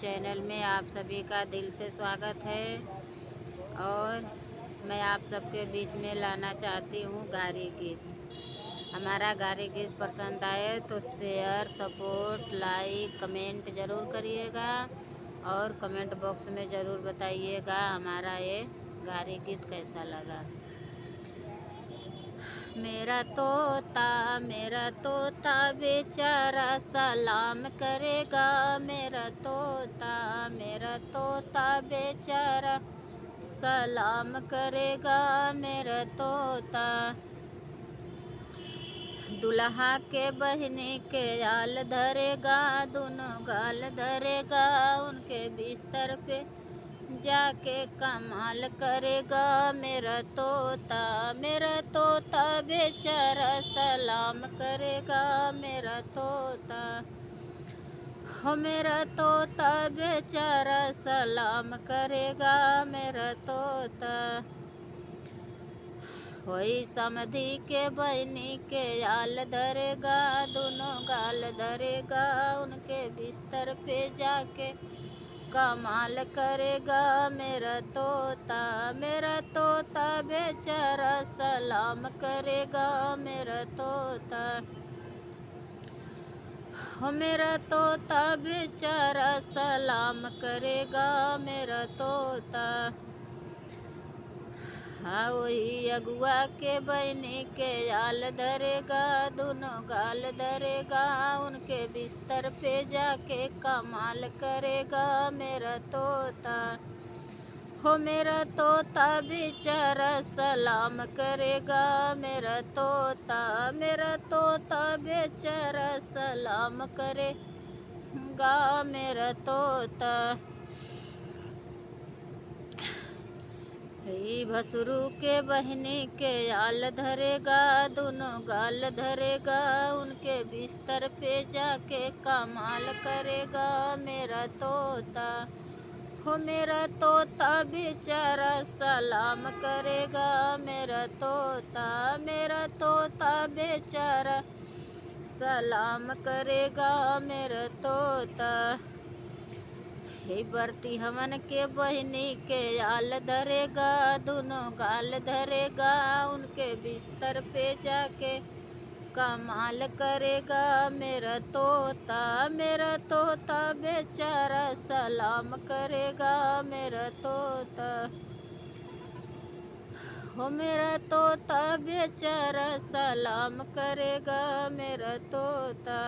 Channel में आप सभी का दिल से स्वागत है। और मैं आप सबके बीच में लाना चाहती हूँ गारी गीत। हमारा गारी गीत पसंद आए तो शेयर, सपोर्ट, लाइक, कमेंट ज़रूर करिएगा और कमेंट बॉक्स में ज़रूर बताइएगा हमारा ये गारी गीत कैसा लगा। मेरा तोता बेचारा सलाम करेगा। मेरा तोता बेचारा सलाम करेगा। मेरा तोता दुल्हा के बहनी के आल धरेगा, दोनों गाल धरेगा, उनके बिस्तर पे जाके कमाल करेगा। मेरा तोता बेचारा सलाम करेगा। मेरा तोता बेचारा सलाम करेगा। मेरा तोता होई समधी के बहनी के आल धरेगा, दोनों गाल धरेगा, उनके बिस्तर पे जाके कमाल करेगा। मेरा तोता बेचारा सलाम करेगा। मेरा तोता बेचारा सलाम करेगा। मेरा तोता हाँ वही अगुआ के बहनी के आल धरेगा, दोनों गाल धरेगा, उनके बिस्तर पे जाके कमाल करेगा। मेरा तोता बेचारा सलाम करेगा। मेरा तोता बेचारा सलाम करेगा। मेरा तोता भसरू के बहनी के आल धरेगा, दोनों गाल धरेगा, उनके बिस्तर पे जाके कमाल करेगा। मेरा तोता बेचारा सलाम करेगा। मेरा तोता बेचारा सलाम करेगा। मेरा तोता बरती हमन के बहनी के आल धरेगा, दोनों गाल धरेगा, उनके बिस्तर पे जाके कमाल करेगा। मेरा तोता बेचारा सलाम करेगा। मेरा तोता बेचारा सलाम करेगा। मेरा तोता